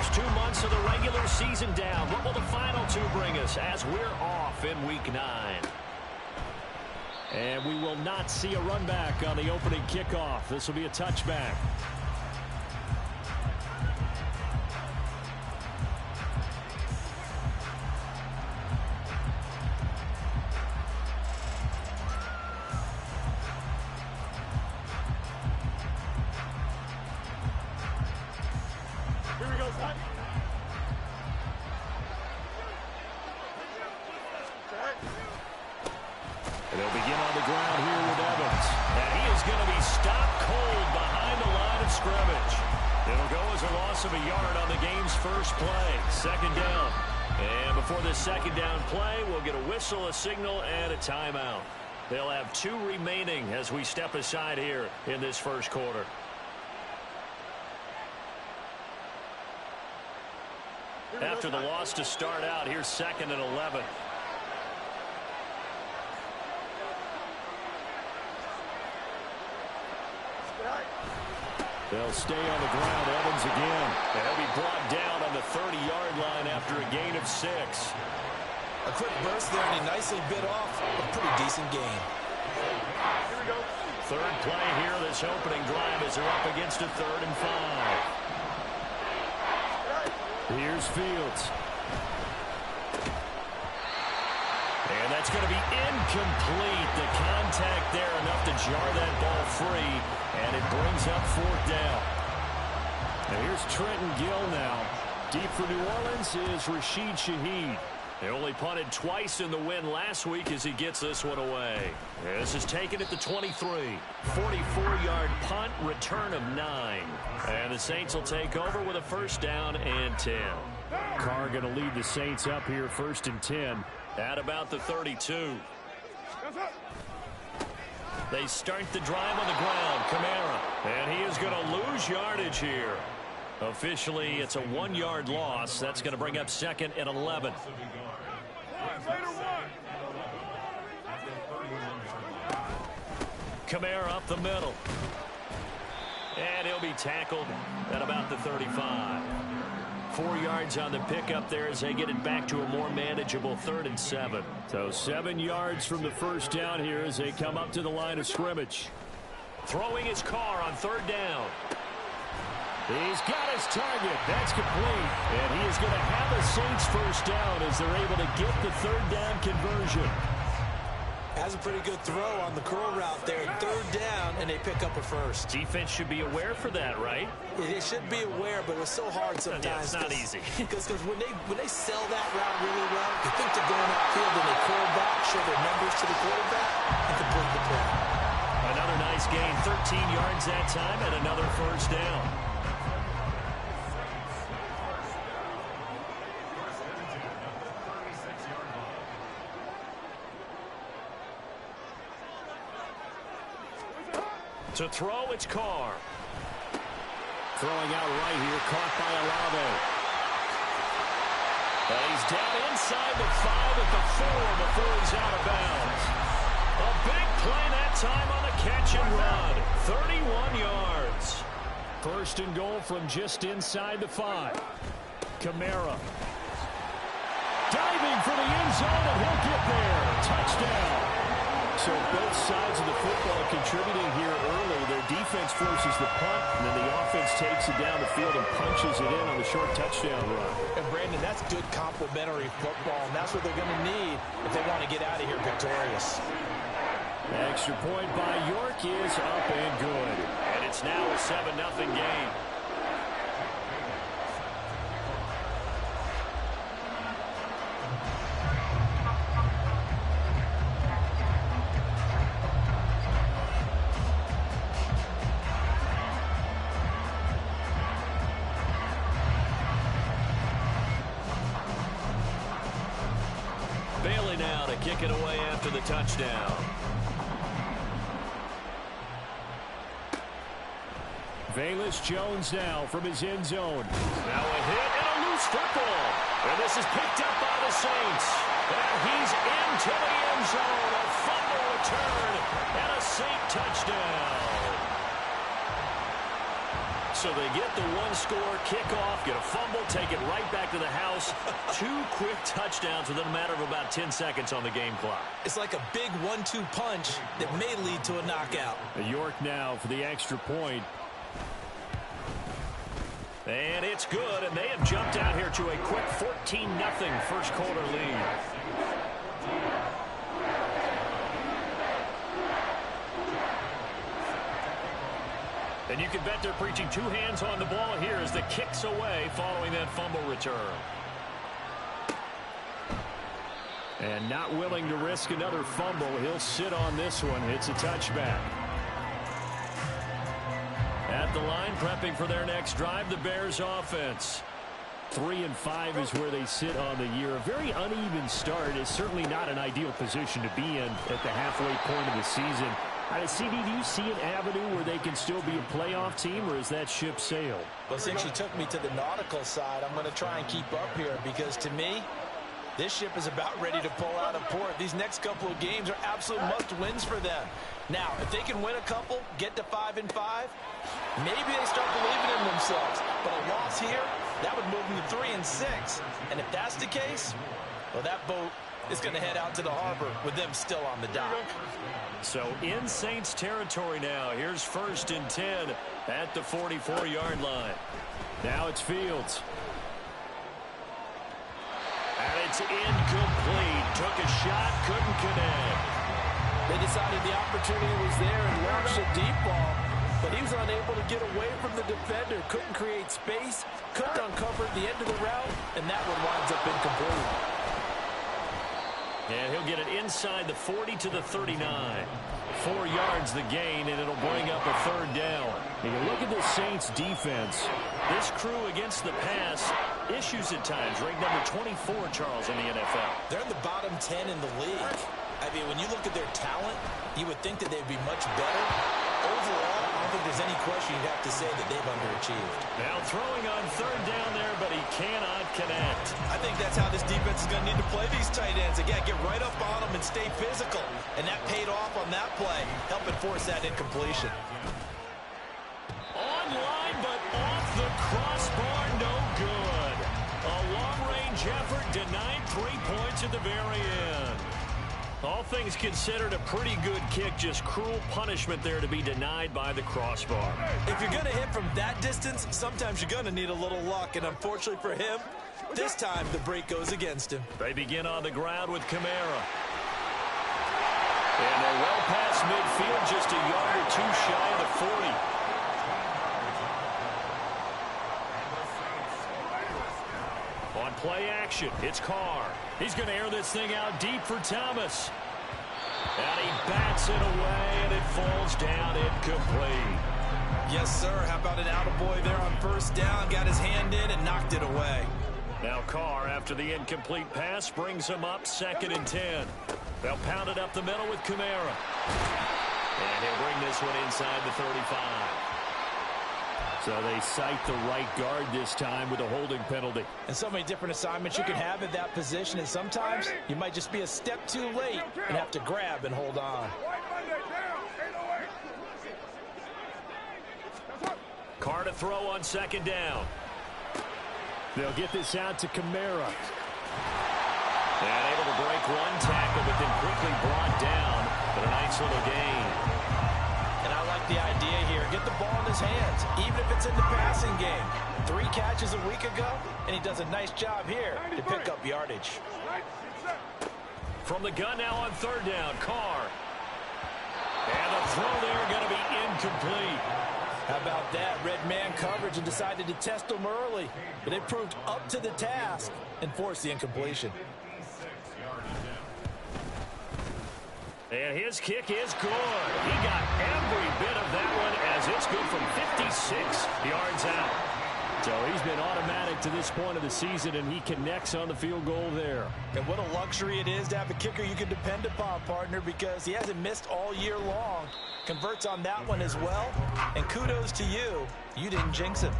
first 2 months of the regular season down. What will the final two bring us as we're off in Week 9? And we will not see a run back on the opening kickoff. This will be a touchback. Here we go, son. And they'll begin on the ground here with Evans. And he is going to be stopped cold behind the line of scrimmage. It'll go as a loss of a yard on the game's first play. Second down. And before this second down play, we'll get a whistle, a signal, and a timeout. They'll have 2 remaining as we step aside here in this first quarter. After the loss to start out, here's 2nd and 11. They'll stay on the ground. Evans again. And he'll be brought down on the 30-yard line after a gain of 6. A quick burst there, and he nicely bit off a pretty decent gain. Here we go. Third play here, this opening drive as they're up against a 3rd and 5. Here's Fields. And that's going to be incomplete. The contact there enough to jar that ball free, and it brings up 4th down. And here's Trenton Gill now. Deep for New Orleans is Rashid Shaheed. They only punted twice in the win last week as he gets this one away. This is taken at the 23. 44-yard punt, return of 9. And the Saints will take over with a 1st down and 10. Carr going to lead the Saints up here 1st and 10 at about the 32. They start the drive on the ground. Kamara. And he is going to lose yardage here. Officially, it's a 1-yard loss. That's going to bring up 2nd and 11. Kamara up the middle. And he'll be tackled at about the 35. 4 yards on the pickup there as they get it back to a more manageable 3rd and 7. So 7 yards from the 1st down here as they come up to the line of scrimmage. Throwing his Carr on 3rd down. He's got his target. That's complete. And he is going to have a Saints 1st down as they're able to get the 3rd down conversion. Has a pretty good throw on the curl route there. 3rd down, and they pick up a 1st. Defense should be aware for that, right? It should be aware, but it's so hard sometimes. Yeah, it's not easy. Because when they sell that route really well, they think they're going upfield, and they curl back, show their numbers to the quarterback, and complete the play. Another nice gain, 13 yards that time, and another 1st down. To throw, it's Carr. Throwing out right here, caught by Olave. And he's down inside the 5 at the 4 before he's out of bounds. A big play that time on the catch and run. 31 yards. 1st and goal from just inside the 5. Kamara. Diving for the end zone, and he'll get there. Touchdown. So both sides of the football contributing here early. Their defense forces the punt, and then the offense takes it down the field and punches it in on the short touchdown run. And, Brandon, that's good complementary football, and that's what they're going to need if they want to get out of here victorious. Extra point by York is up and good. And it's now a 7-0 game. Bailey now to kick it away after the touchdown. Velus Jones now from his end zone. Now a hit and a loose football. And this is picked up by the Saints. And he's into the end zone. A fumble return and a Saint touchdown. So they get the one-score kickoff, get a fumble, take it right back to the house. 2 quick touchdowns within a matter of about 10 seconds on the game clock. It's like a big 1-2 punch that may lead to a knockout. York now for the extra point. And it's good, and they have jumped out here to a quick 14-0 first quarter lead. And you can bet they're preaching 2 hands on the ball here as the kick's away following that fumble return. And not willing to risk another fumble. He'll sit on this one. It's a touchback. At the line, prepping for their next drive, the Bears offense. 3-5 is where they sit on the year. A very uneven start is certainly not an ideal position to be in at the halfway point of the season. CD, do you see an avenue where they can still be a playoff team, or is that ship sailed? Well, since you took me to the nautical side, I'm going to try and keep up here because, to me, this ship is about ready to pull out of port. These next couple of games are absolute must-wins for them. Now, if they can win a couple, get to 5-5, maybe they start believing in themselves. But a loss here, that would move them to 3-6. And if that's the case, well, that boat is going to head out to the harbor with them still on the dock. So in Saints territory now. Here's 1st and 10 at the 44-yard line. Now it's Fields. And it's incomplete. Took a shot, couldn't connect. They decided the opportunity was there and launched a deep ball, but he was unable to get away from the defender. Couldn't create space, couldn't uncover the end of the route, and that one winds up incomplete. And he'll get it inside the 40 to the 39. 4 yards the gain, and it'll bring up a 3rd down. You can look at the Saints defense. This crew against the pass, issues at times. Ranked number 24, Charles, in the NFL. They're in the bottom 10 in the league. I mean, when you look at their talent, you would think that they'd be much better. Overall, I don't think there's any question you'd have to say that they've underachieved. Now throwing on 3rd down there, but he cannot connect. I think that's how this defense is going to need to play these tight ends. Again, get right up on them and stay physical. And that paid off on that play, helping force that incompletion. Online, but off the crossbar, no good. A long-range effort denied 3 points at the very end. All things considered, a pretty good kick. Just cruel punishment there to be denied by the crossbar. If you're going to hit from that distance, sometimes you're going to need a little luck. And unfortunately for him, this time the break goes against him. They begin on the ground with Kamara. And they're well past midfield, just a yard or 2 shy of the 40. On play action, it's Carr. He's going to air this thing out deep for Thomas. And he bats it away, and it falls down incomplete. Yes, sir. How about an attaboy there on 1st down? Got his hand in and knocked it away. Now Carr, after the incomplete pass, brings him up 2nd and 10. They'll pound it up the middle with Kamara. And he'll bring this one inside the 35. So they cite the right guard this time with a holding penalty. And so many different assignments you can have at that position, and sometimes you might just be a step too late and have to grab and hold on. Carr to throw on 2nd down. They'll get this out to Kamara. And able to break 1 tackle, but then quickly brought down. But a nice little gain. And I like the idea here. Get the ball in his hands, even if it's in the passing game. 3 catches a week ago, and he does a nice job here to pick up yardage. From the gun now on 3rd down, Carr. And the throw there going to be incomplete. How about that? Red man coverage and decided to test them early. But it proved up to the task and forced the incompletion. And his kick is good. He got every bit of that one as it's good from 56 yards out. So he's been automatic to this point of the season, and he connects on the field goal there. And what a luxury it is to have a kicker you can depend upon, partner, because he hasn't missed all year long. Converts on that one as well. And kudos to you. You didn't jinx him.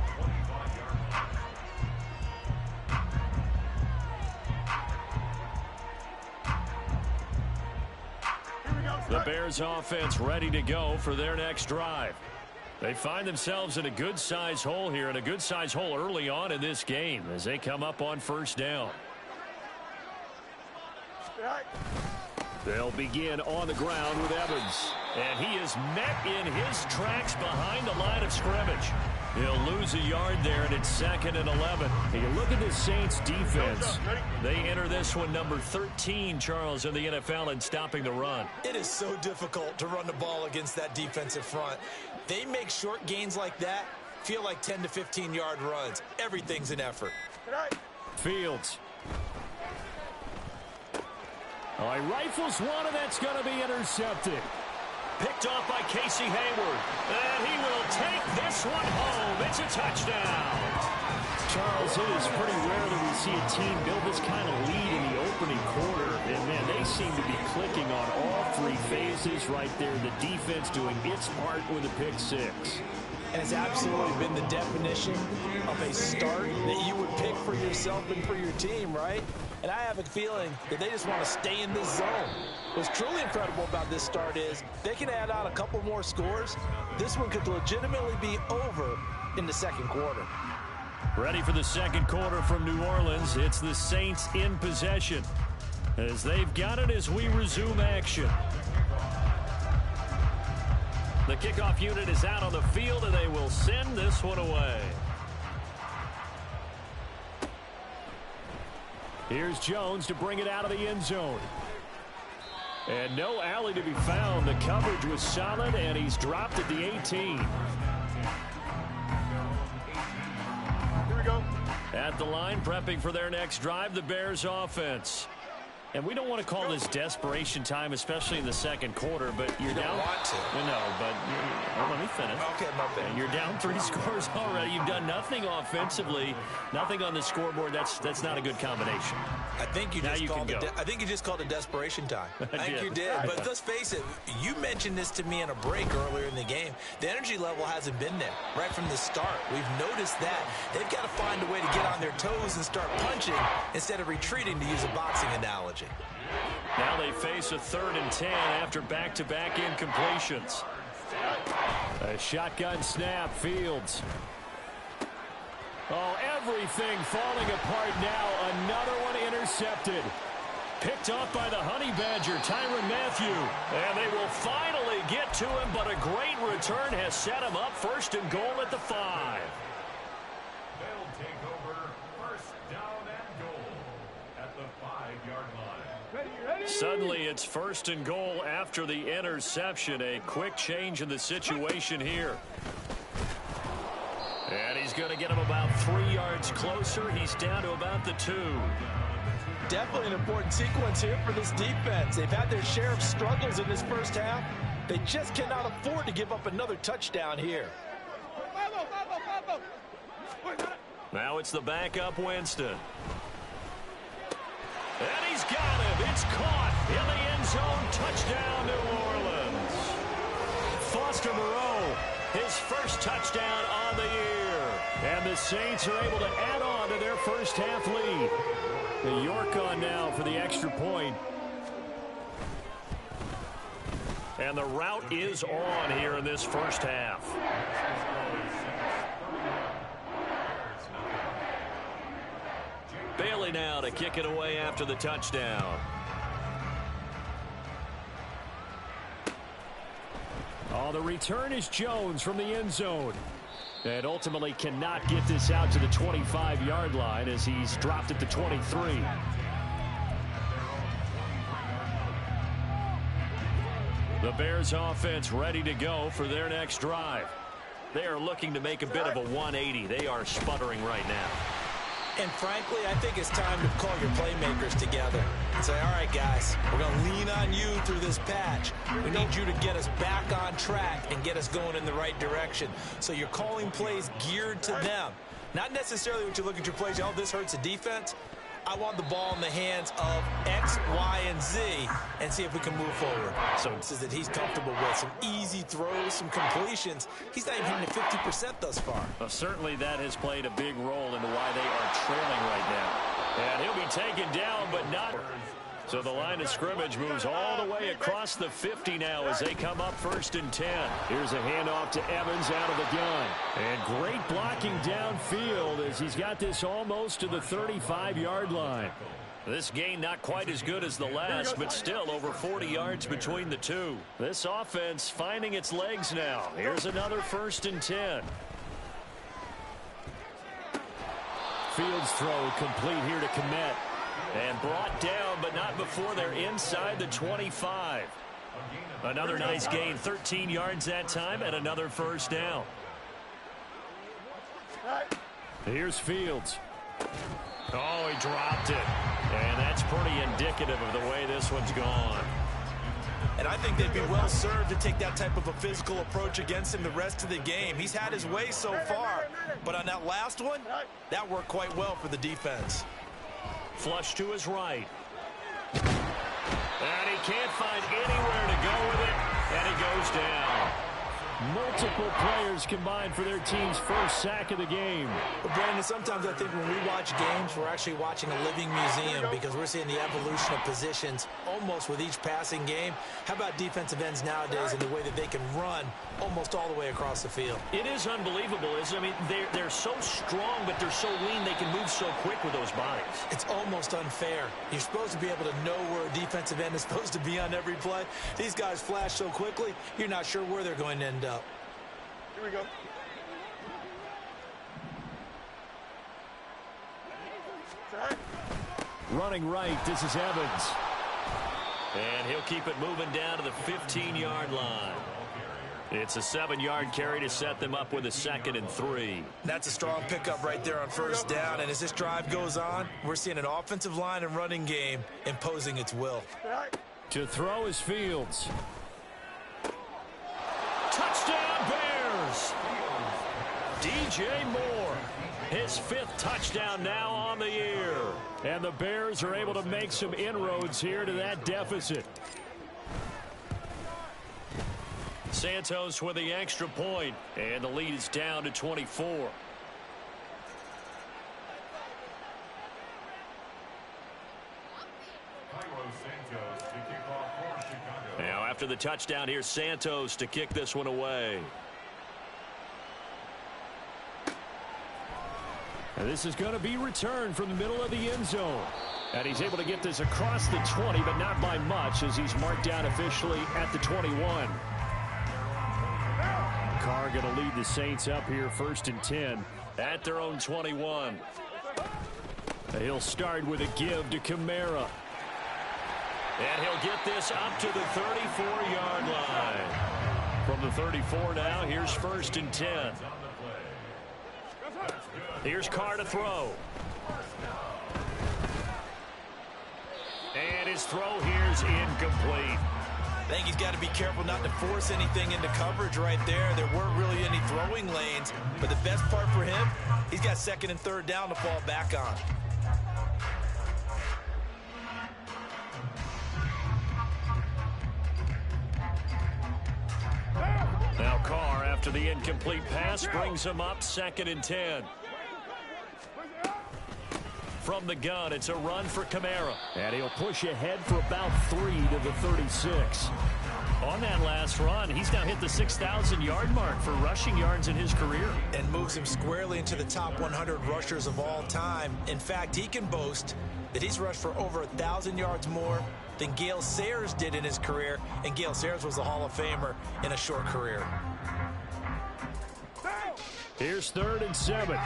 The Bears offense ready to go for their next drive. They find themselves in a good-sized hole here, and a good-sized hole early on in this game as they come up on first down. They'll begin on the ground with Evans. And he is met in his tracks behind the line of scrimmage. He'll lose a yard there, and it's 2nd and 11. And you look at the Saints defense. They enter this one number 13, Charles, in the NFL in stopping the run. It is so difficult to run the ball against that defensive front. They make short gains like that feel like 10 to 15-yard runs. Everything's an effort. Fields. Oh, he rifles one, and that's going to be intercepted. Picked off by Casey Hayward. And he will take this one home. It's a touchdown. Charles, it is pretty rare that we see a team build this kind of lead in the opening quarter. And, man, they seem to be clicking on all three phases right there. The defense doing its part with a pick six. And it's absolutely been the definition of a start that you would pick for yourself and for your team, right? And I have a feeling that they just want to stay in this zone. What's truly incredible about this start is they can add on a couple more scores. This one could legitimately be over in the second quarter. Ready for the second quarter from New Orleans. It's the Saints in possession as they've got it as we resume action. The kickoff unit is out on the field, and they will send this one away. Here's Jones to bring it out of the end zone. And no alley to be found. The coverage was solid, and he's dropped at the 18. Here we go. At the line, prepping for their next drive, the Bears offense. And we don't want to call this desperation time, especially in the second quarter, but you're down. You don't want to. No, but let me finish. Okay, my bad. You're down 3 scores already. You've done nothing offensively, nothing on the scoreboard. That's not a good combination. I think you just called it desperation time. I think you did. But let's face it, you mentioned this to me in a break earlier in the game. The energy level hasn't been there right from the start. We've noticed that. They've got to find a way to get on their toes and start punching instead of retreating, to use a boxing analogy. Now they face a 3rd and 10 after back-to-back incompletions. A shotgun snap, Fields. Oh, everything falling apart now. Another one intercepted. Picked off by the Honey Badger, Tyrann Mathieu. And they will finally get to him, but a great return has set him up 1st and goal at the 5. They'll take over 1st down and goal at the 5-yard line. Suddenly it's 1st and goal after the interception. A quick change in the situation here. And he's going to get him about 3 yards closer. He's down to about the 2. Definitely an important sequence here for this defense. They've had their share of struggles in this first half. They just cannot afford to give up another touchdown here. Now it's the backup Winston. And he's got him. It's caught in the end zone. Touchdown, New Orleans. Foster Moreau, his first touchdown on the year. And the Saints are able to add on to their first half lead. The York on now for the extra point. And the route is on here in this first half. Bailey now to kick it away after the touchdown. Oh, the return is Jones from the end zone. And ultimately cannot get this out to the 25-yard line as he's dropped at the 23. The Bears offense ready to go for their next drive. They are looking to make a bit of a 180. They are sputtering right now. And frankly, I think it's time to call your playmakers together and say, all right, guys, we're going to lean on you through this patch. We need you to get us back on track and get us going in the right direction. So you're calling plays geared to them. Not necessarily when you look at your plays, oh, this hurts the defense. I want the ball in the hands of X, Y, and Z and see if we can move forward. So it says that he's comfortable with some easy throws, some completions. He's not even hitting 50% thus far. Well, certainly that has played a big role into why they are trailing right now. And he'll be taken down, but not. So the line of scrimmage moves all the way across the 50 now as they come up 1st and 10. Here's a handoff to Evans out of the gun. And great blocking downfield as he's got this almost to the 35-yard line. This gain not quite as good as the last, but still over 40 yards between the two. This offense finding its legs now. Here's another 1st and 10. Fields throw complete here to Kmet. And brought down, but not before they're inside the 25. Another nice gain, 13 yards that time, and another 1st down. Here's Fields. Oh, he dropped it. And that's pretty indicative of the way this one's gone. And I think they'd be well served to take that type of a physical approach against him the rest of the game. He's had his way so far, but on that last one, that worked quite well for the defense. Flush to his right. And he can't find anywhere to go with it, and he goes down. Multiple players combined for their team's first sack of the game. But Brandon, sometimes I think when we watch games, we're actually watching a living museum because we're seeing the evolution of positions almost with each passing game. How about defensive ends nowadays and the way that they can run almost all the way across the field? It is unbelievable, isn't it? I mean, they're so strong, but they're so lean, they can move so quick with those bodies. It's almost unfair. You're supposed to be able to know where a defensive end is supposed to be on every play. These guys flash so quickly, you're not sure where they're going to end up. Here we go. Running right, this is Evans. And he'll keep it moving down to the 15-yard line. It's a 7-yard carry to set them up with a 2nd and 3. That's a strong pickup right there on 1st down. And as this drive goes on, we're seeing an offensive line and running game imposing its will. To throw is Fields. Touchdown, Bears! DJ Moore, his 5th touchdown now on the year. And the Bears are able to make some inroads here to that deficit. Santos with the extra point, and the lead is down to 24. Now after the touchdown, here's Santos to kick this one away. And this is going to be returned from the middle of the end zone. And he's able to get this across the 20, but not by much as he's marked down officially at the 21. Carr going to lead the Saints up here 1st and 10 at their own 21. He'll start with a give to Kamara. And he'll get this up to the 34-yard line. From the 34 now, here's 1st and 10. Here's Carr to throw. And his throw here's incomplete. I think he's got to be careful not to force anything into coverage right there. There weren't really any throwing lanes. But the best part for him, he's got 2nd and 3rd down to fall back on. Now Carr, after the incomplete pass, brings him up 2nd and 10. From the gun, it's a run for Kamara. And he'll push ahead for about 3 to the 36. On that last run, he's now hit the 6,000-yard mark for rushing yards in his career. And moves him squarely into the top 100 rushers of all time. In fact, he can boast that he's rushed for over 1,000 yards more than Gale Sayers did in his career. And Gale Sayers was a Hall of Famer in a short career. Here's 3rd and 7.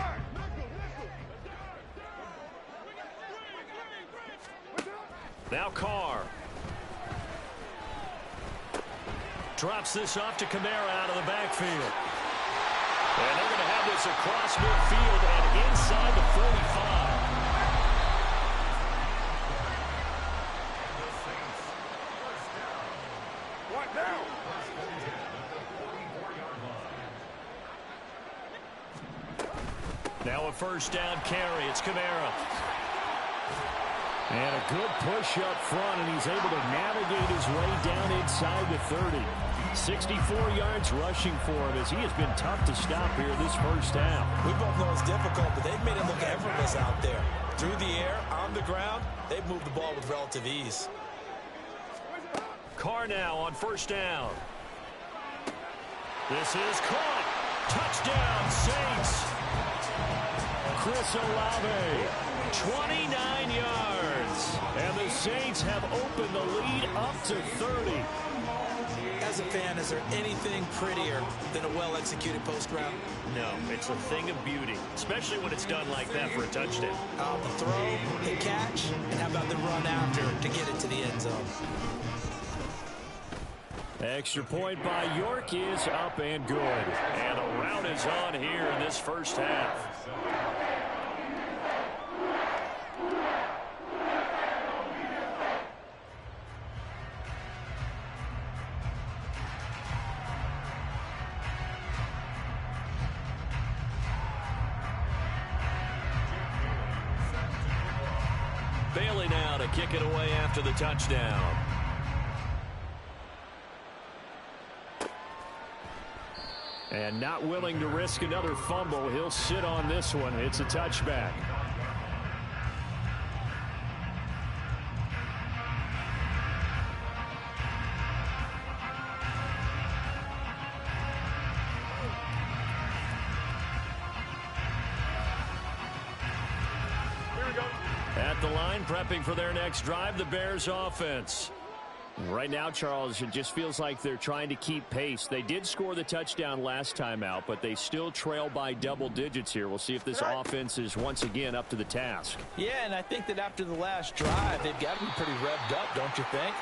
Now Carr. Drops this off to Kamara out of the backfield. And they're going to have this across midfield and inside the 45. What now? Now a 1st down carry. It's Kamara. And a good push up front, and he's able to navigate his way down inside the 30. 64 yards rushing for him as he has been tough to stop here this 1st half. We both know it's difficult, but they've made it look effortless out there. through the air, on the ground, they've moved the ball with relative ease. Carr now on first down. This is caught. Touchdown, Saints. Chris Olave, 29 yards. And the Saints have opened the lead up to 30. As a fan, is there anything prettier than a well-executed post route? No, it's a thing of beauty, especially when it's done like that for a touchdown. The throw, the catch, and how about the run after to get it to the end zone? Extra point by York is up and good. And a rout is on here in this first half. Bailey now to kick it away after the touchdown. And not willing to risk another fumble, he'll sit on this one. It's a touchback. At the line, prepping for their next drive, the Bears offense. Right now, Charles, it just feels like they're trying to keep pace. They did score the touchdown last time out, but they still trail by double digits here. We'll see if this offense is once again up to the task. Yeah, and I think that after the last drive, they've got to be pretty revved up, don't you think?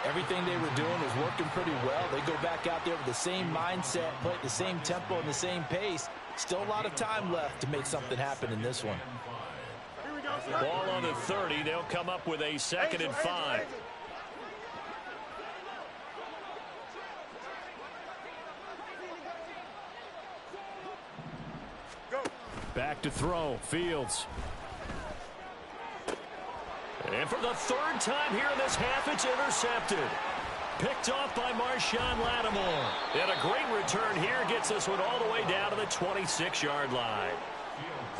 Everything they were doing was working pretty well. They go back out there with the same mindset, play at the same tempo and the same pace. Still a lot of time left to make something happen in this one. Ball on the 30. They'll come up with a 2nd and 5. Back to throw. Fields. And for the 3rd time here in this half, it's intercepted. Picked off by Marshawn Lattimore. And a great return here gets this one all the way down to the 26-yard line.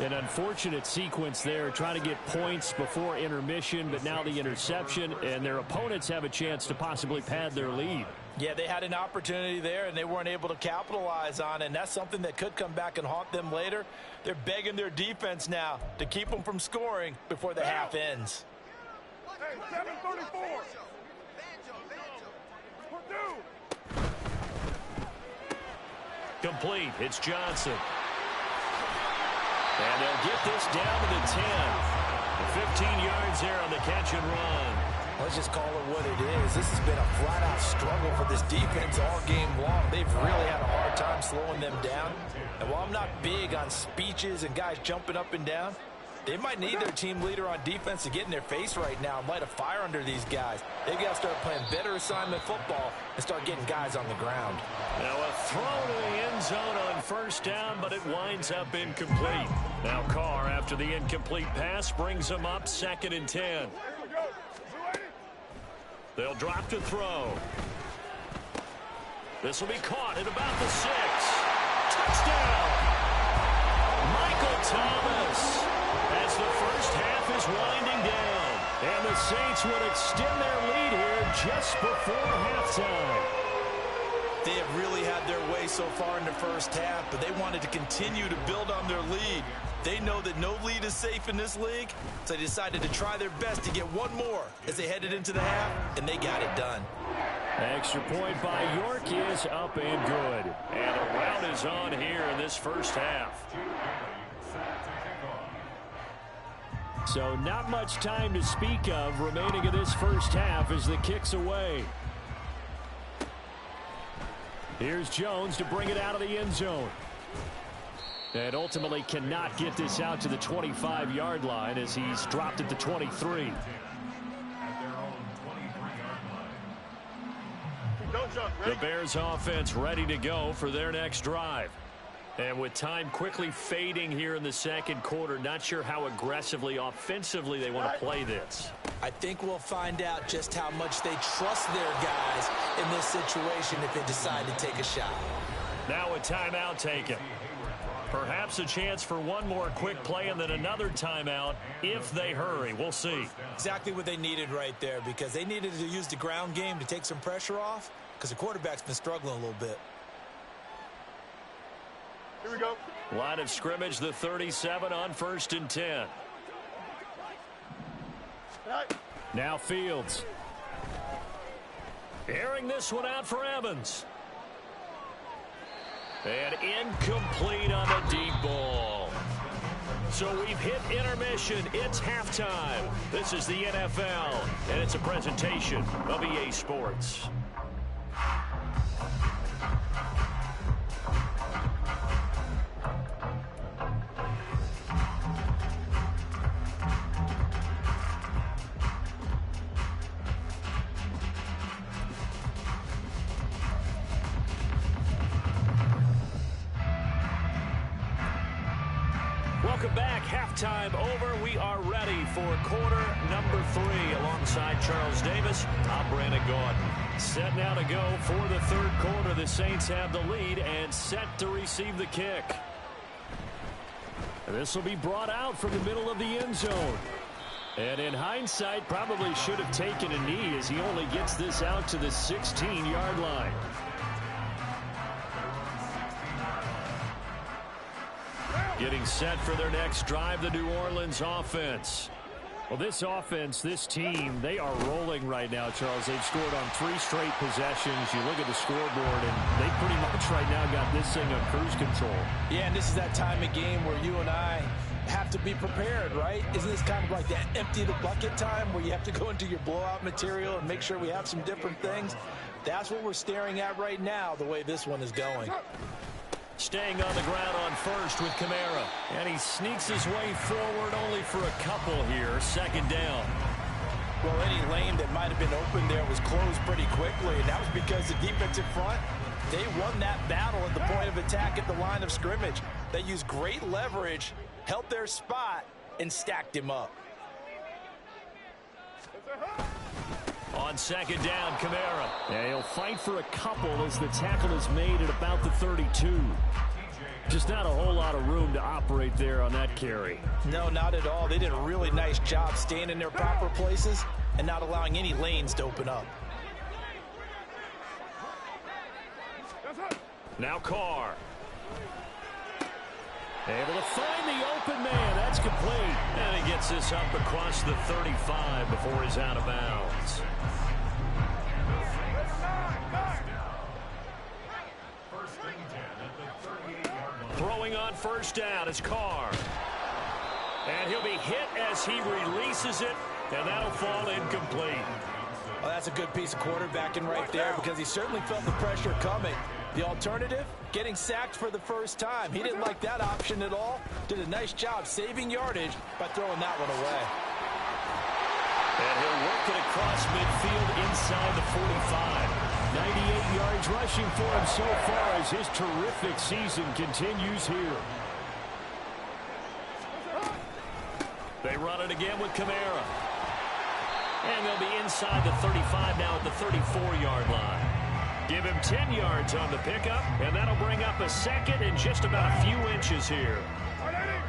An unfortunate sequence there, trying to get points before intermission, but now the interception, and their opponents have a chance to possibly pad their lead. Yeah, they had an opportunity there, and they weren't able to capitalize on it, and that's something that could come back and haunt them later. They're begging their defense now to keep them from scoring before the half ends. Hey, 7:34. Complete. It's Johnson. And they'll get this down to the 10. 15 yards there on the catch and run. Let's just call it what it is. This has been a flat-out struggle for this defense all game long. They've really had a hard time slowing them down. And while I'm not big on speeches and guys jumping up and down, they might need their team leader on defense to get in their face right now and light a fire under these guys. They've got to start playing better assignment football and start getting guys on the ground. Now a throw to the end zone on first down, but it winds up incomplete. Now Carr, after the incomplete pass, brings them up 2nd and 10. They'll drop to throw. This will be caught at about the 6. Touchdown! Michael Thomas, as the first half is winding down. And the Saints would extend their lead here just before halftime. They have really had their way so far in the first half, but they wanted to continue to build on their lead. They know that no lead is safe in this league, so they decided to try their best to get one more as they headed into the half, and they got it done. Extra point by York is up and good. And a rout is on here in this first half. So not much time to speak of remaining in this first half as the kick's away. Here's Jones to bring it out of the end zone. And ultimately cannot get this out to the 25-yard line as he's dropped at the 23. The Bears offense ready to go for their next drive. And with time quickly fading here in the second quarter, not sure how aggressively, offensively they want to play this. I think we'll find out just how much they trust their guys in this situation if they decide to take a shot. Now a timeout taken. Perhaps a chance for one more quick play and then another timeout if they hurry. We'll see. Exactly what they needed right there, because they needed to use the ground game to take some pressure off, because the quarterback's been struggling a little bit. Here we go. Line of scrimmage, the 37 on 1st and 10. Now Fields. Airing this one out for Evans. And incomplete on the deep ball. So we've hit intermission. It's halftime. This is the NFL, and it's a presentation of EA Sports. Welcome back. Halftime over. We are ready for quarter number 3. Alongside Charles Davis, I'm Brandon Gordon. Set now to go for the third quarter. The Saints have the lead and set to receive the kick. This will be brought out from the middle of the end zone. And in hindsight, probably should have taken a knee as he only gets this out to the 16-yard line. Getting set for their next drive, the New Orleans offense. Well, this offense, this team, they are rolling right now, Charles. They've scored on 3 straight possessions. You look at the scoreboard, and they pretty much right now got this thing on cruise control. Yeah, and this is that time of game where you and I have to be prepared, right? Isn't this kind of like that empty the bucket time where you have to go into your blowout material and make sure we have some different things? That's what we're staring at right now, the way this one is going. Staying on the ground on first with Kamara. And he sneaks his way forward only for a couple here. Second down. Well, any lane that might have been open there was closed pretty quickly, and that was because the defensive front, they won that battle at the point of attack at the line of scrimmage. They used great leverage, held their spot, and stacked him up. On second down, Kamara. Yeah, he'll fight for a couple as the tackle is made at about the 32. Just not a whole lot of room to operate there on that carry. No, not at all. They did a really nice job staying in their proper places and not allowing any lanes to open up. Now Carr. Able to find the open man. That's complete. And he gets this up across the 35 before he's out of bounds. Throwing on first down is Carr. And he'll be hit as he releases it, and that'll fall incomplete. Well, that's a good piece of quarterbacking right there because he certainly felt the pressure coming. The alternative, getting sacked for the first time. He didn't like that option at all. Did a nice job saving yardage by throwing that one away. And he'll work it across midfield inside the 45. 98 yards rushing for him so far as his terrific season continues here. They run it again with Kamara. And they'll be inside the 35 now at the 34-yard line. Give him 10 yards on the pickup, and that'll bring up a second and just about a few inches here. We're good.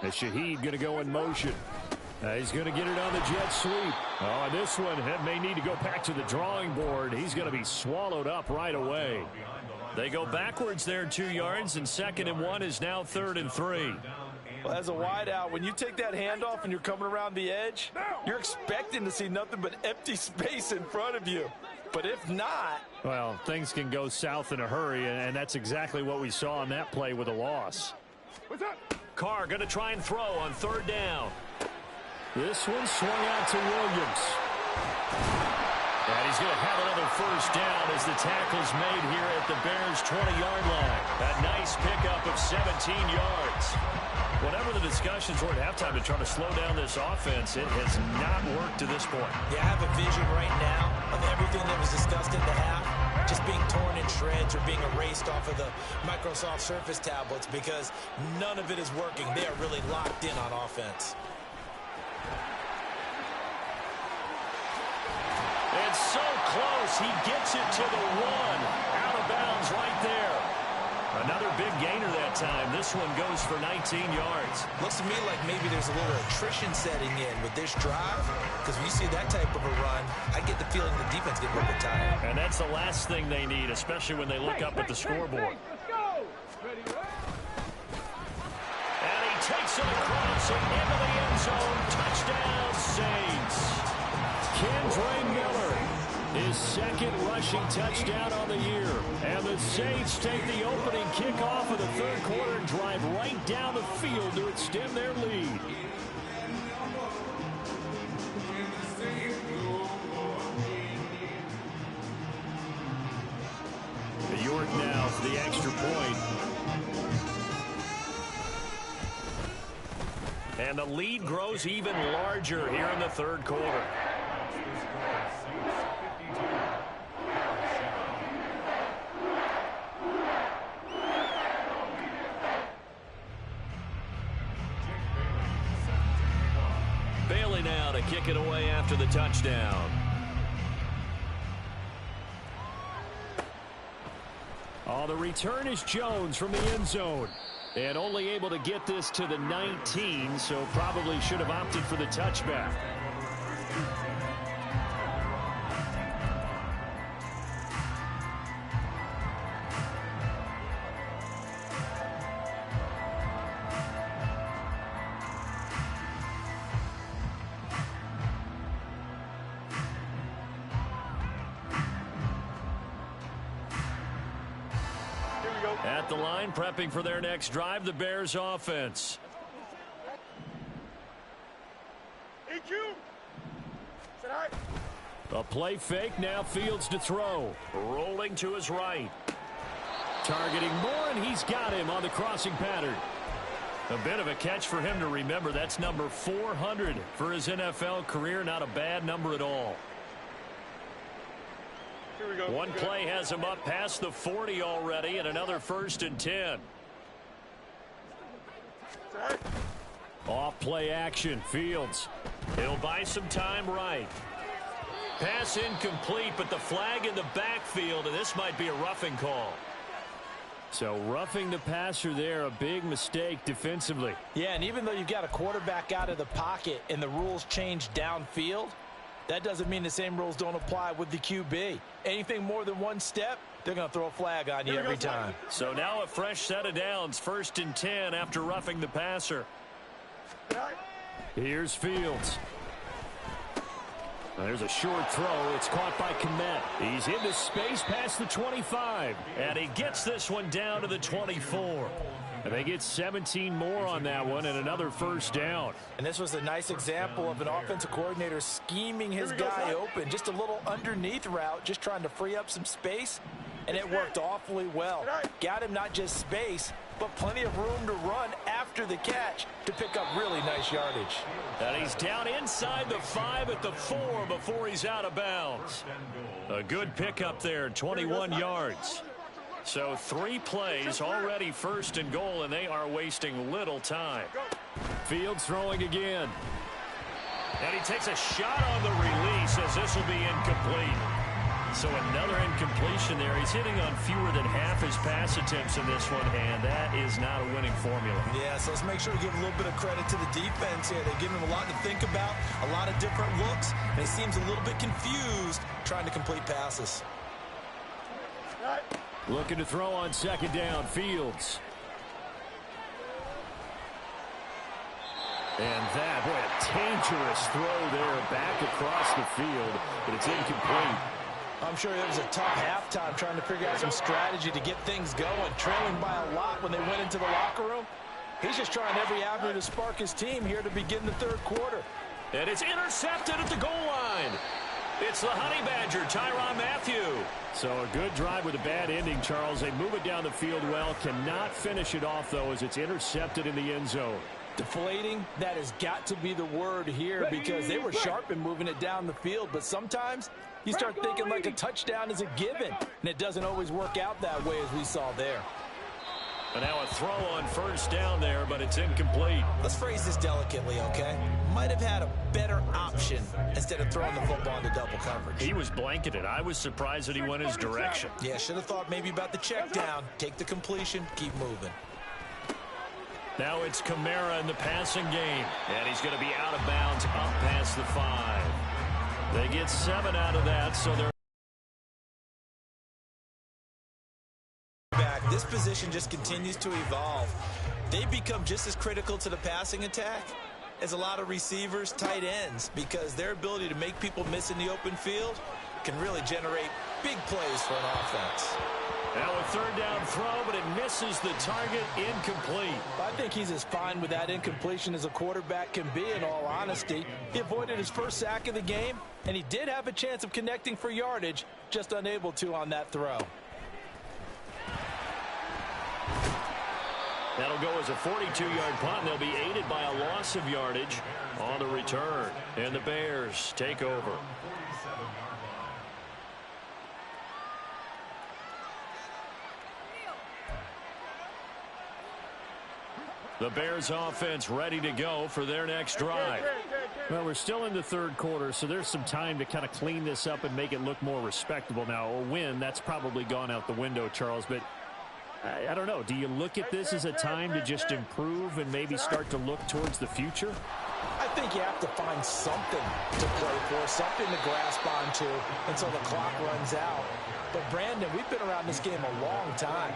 And Shaheed going to go in motion. He's going to get it on the jet sweep. Oh, this one may need to go back to the drawing board. He's going to be swallowed up right away. They go backwards there 2 yards, and 2nd and 1 is now 3rd and 3. Well, as a wideout, when you take that handoff and you're coming around the edge, you're expecting to see nothing but empty space in front of you. But if not... Well, things can go south in a hurry, and that's exactly what we saw on that play with a loss. Carr going to try and throw on 3rd down. This one swung out to Williams. And he's going to have another first down as the tackle's made here at the Bears' 20-yard line. A nice pickup of 17 yards. Whatever the discussions were at halftime to try to slow down this offense, it has not worked to this point. Yeah, I have a vision right now of everything that was discussed at the half just being torn in shreds or being erased off of the Microsoft Surface tablets because none of it is working. They are really locked in on offense. And so close. He gets it to the 1. Out of bounds right there. Another big gainer that time. This one goes for 19 yards. Looks to me like maybe there's a little attrition setting in with this drive, because when you see that type of a run, I get the feeling the defense gets a little bit tired. And that's the last thing they need, especially when they look up at the scoreboard. Let's go. Ready, And he takes it across and into the end zone. Touchdown, Saints. Kendre Miller, his second rushing touchdown on the year. And the Saints take the opening kickoff of the third quarter and drive right down the field to extend their lead. York now for the extra point. And the lead grows even larger here in the third quarter. Bailey now to kick it away after the touchdown. Oh, the return is Jones from the end zone. And only able to get this to the 19, so probably should have opted for the touchback. At the line, prepping for their next drive, the Bears offense. EQ. A play fake, now Fields to throw. Rolling to his right. Targeting Moore, and he's got him on the crossing pattern. A bit of a catch for him to remember. That's number 400 for his NFL career. Not a bad number at all. Here we go. One play has him up past the 40 already, and another 1st and 10. Off play action, Fields. He'll buy some time right. Pass incomplete, but the flag in the backfield, and this might be a roughing call. So roughing the passer there, a big mistake defensively. Yeah, and even though you've got a quarterback out of the pocket and the rules change downfield, that doesn't mean the same rules don't apply with the QB. Anything more than one step, they're going to throw a flag on you every time. So now a fresh set of downs, 1st and 10 after roughing the passer. Here's Fields. There's a short throw. It's caught by Kmet. He's into space past the 25. And he gets this one down to the 24. And they get 17 more on that one and another 1st down. And this was a nice example of an offensive coordinator scheming his guy open. Just a little underneath route, just trying to free up some space. And it worked awfully well. Got him not just space, but plenty of room to run after the catch to pick up really nice yardage. And he's down inside the 5 at the 4 before he's out of bounds. A good pickup there, 21 yards. So 3 plays, already 1st and goal, and they are wasting little time. Fields throwing again. And he takes a shot on the release as this will be incomplete. So another incompletion there. He's hitting on fewer than half his pass attempts in this one, and that is not a winning formula. Yeah, so let's make sure we give a little bit of credit to the defense here. They give him a lot to think about, a lot of different looks, and he seems a little bit confused trying to complete passes. Looking to throw on 2nd down, Fields. And that, boy, a dangerous throw there back across the field, but it's incomplete. I'm sure it was a tough halftime trying to figure out some strategy to get things going, trailing by a lot when they went into the locker room. He's just trying every avenue to spark his team here to begin the 3rd quarter. And it's intercepted at the goal line. It's the Honey Badger, Tyrann Mathieu. So a good drive with a bad ending, Charles. They move it down the field well. Cannot finish it off, though, as it's intercepted in the end zone. Deflating, that has got to be the word here because they were sharp in moving it down the field. But sometimes you start thinking like a touchdown is a given, and it doesn't always work out that way as we saw there. But now a throw on first down there, but it's incomplete. Let's phrase this delicately, okay? Might have had a better option instead of throwing the football into double coverage. He was blanketed. I was surprised that he went his direction. Yeah, should have thought maybe about the check down. Take the completion, keep moving. Now it's Kamara in the passing game. And he's going to be out of bounds up past the 5. They get 7 out of that, so they're back. This position just continues to evolve. They become just as critical to the passing attack as a lot of receivers, tight ends, because their ability to make people miss in the open field can really generate big plays for an offense. Now a third down throw, but it misses the target, incomplete. I think he's as fine with that incompletion as a quarterback can be, in all honesty. He avoided his first sack of the game, and he did have a chance of connecting for yardage, just unable to on that throw. That'll go as a 42-yard punt, and they'll be aided by a loss of yardage on the return. And the Bears take over. The Bears offense ready to go for their next drive. Well, we're still in the third quarter, so there's some time to kind of clean this up and make it look more respectable. Now, a win, that's probably gone out the window, Charles, but I don't know. Do you look at this as a time to just improve and maybe start to look towards the future? I think you have to find something to play for, something to grasp onto until the clock runs out. But, Brandon, we've been around this game a long time.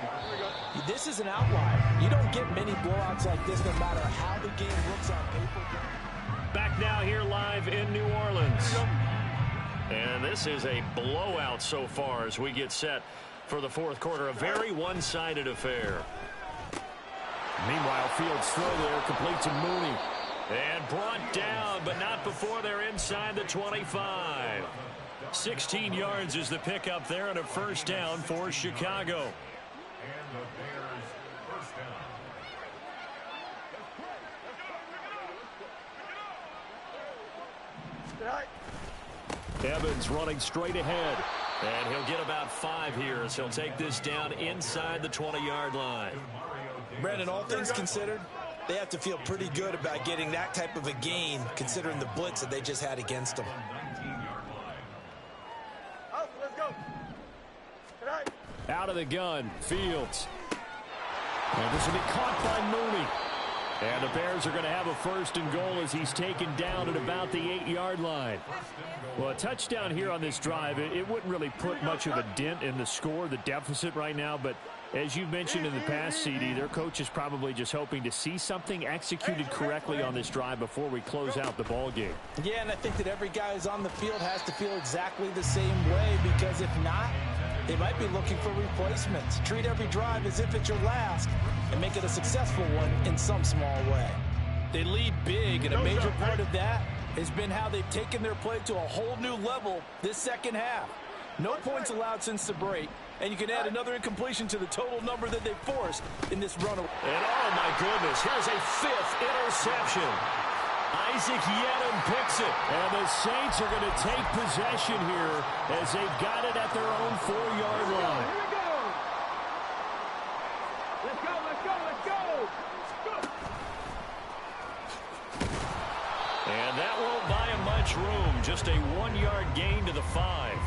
This is an outlier. You don't get many blowouts like this no matter how the game looks on paper. Back now here live in New Orleans. And this is a blowout so far as we get set for the fourth quarter. A very one-sided affair. Meanwhile, Fields' throw there complete to Mooney. And brought down, but not before they're inside the 25. 16 yards is the pickup there, and a first down for Chicago. And the Bears first down. Evans running straight ahead. And he'll get about 5 here as he'll take this down inside the 20-yard line. Brandon, all things considered, they have to feel pretty good about getting that type of a gain considering the blitz that they just had against them. Out of the gun, Fields. And this will be caught by Mooney. And the Bears are going to have a first and goal as he's taken down at about the 8-yard line. Well, a touchdown here on this drive, it wouldn't really put much of a dent in the score, the deficit right now. But as you mentioned in the past, CD, their coach is probably just hoping to see something executed correctly on this drive before we close out the ball game. Yeah, and I think that every guy who's on the field has to feel exactly the same way, because if not, they might be looking for replacements. Treat every drive as if it's your last and make it a successful one in some small way. They lead big, and a major part of that has been how they've taken their play to a whole new level this second half. No points allowed since the break, and you can add another incompletion to the total number that they forced in this run. And oh my goodness, here's a 5th interception. Isaac Yennon picks it. And the Saints are going to take possession here as they've got it at their own 4-yard line. Here we go. Let's go, let's go, let's go. Go. And that won't buy him much room. Just a 1-yard gain to the 5.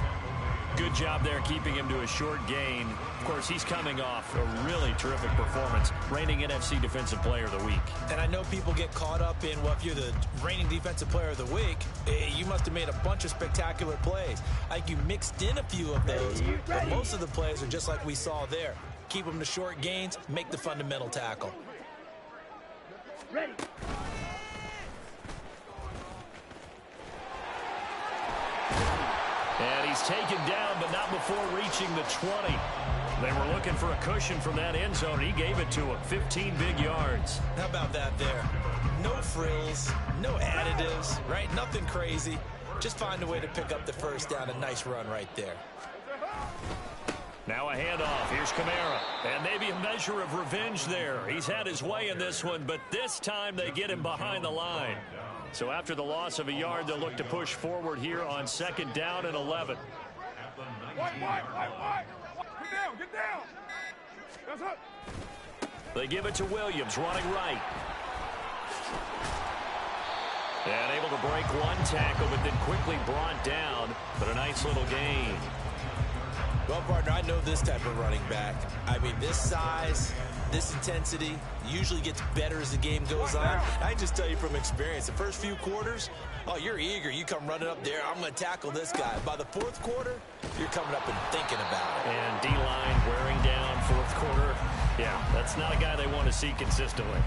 Good job there keeping him to a short gain. Of course, he's coming off a really terrific performance, reigning NFC Defensive Player of the Week. And I know people get caught up in, well, if you're the reigning Defensive Player of the Week, you must have made a bunch of spectacular plays. I think you mixed in a few of those, but most of the plays are just like we saw there. Keep them to short gains, make the fundamental tackle. Ready. And he's taken down, but not before reaching the 20. They were looking for a cushion from that end zone. He gave it to him. 15 big yards. How about that there? No frills, no additives, right? Nothing crazy. Just find a way to pick up the first down. A nice run right there. Now a handoff. Here's Kamara. And maybe a measure of revenge there. He's had his way in this one, but this time they get him behind the line. So after the loss of a yard, they'll look to push forward here on 2nd down and 11. White. Get down, get down. That's up. They give it to Williams, running right. And able to break one tackle, but then quickly brought down. But a nice little gain. Well, partner, I know this type of running back. I mean, this size, this intensity usually gets better as the game goes on. I can just tell you from experience, the first few quarters, oh, you're eager. You come running up there, I'm going to tackle this guy. By the fourth quarter, you're coming up and thinking about it. And D-line wearing down fourth quarter. Yeah, that's not a guy they want to see consistently.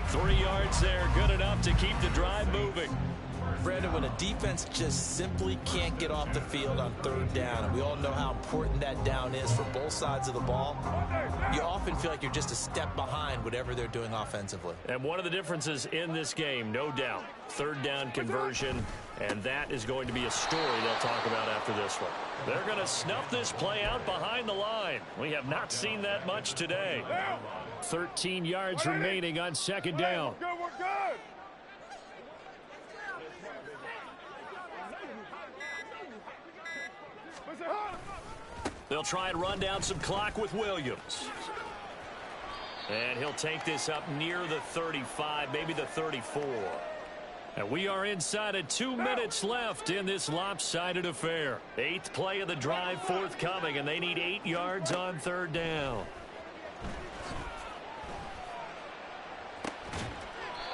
3 yards there, good enough to keep the drive moving. Brandon, when a defense just simply can't get off the field on third down, and we all know how important that down is for both sides of the ball, you often feel like you're just a step behind whatever they're doing offensively. And one of the differences in this game, no doubt, third down conversion, and that is going to be a story they'll talk about after this one. They're going to snuff this play out behind the line. We have not seen that much today. 13 yards remaining on second down. We're good. They'll try and run down some clock with Williams. And he'll take this up near the 35, maybe the 34. And we are inside of 2 minutes left in this lopsided affair. 8th play of the drive forthcoming, and they need 8 yards on third down.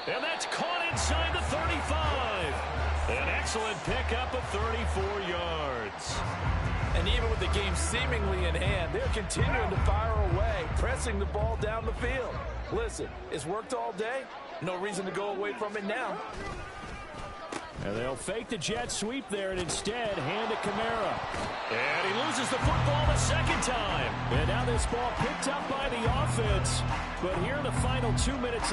And that's caught inside the 35. An excellent pickup of 34 yards. And even with the game seemingly in hand, they're continuing to fire away, pressing the ball down the field. Listen, it's worked all day. No reason to go away from it now. And they'll fake the jet sweep there and instead hand it Kamara. And he loses the football the second time. And now this ball picked up by the offense. But here in the final 2 minutes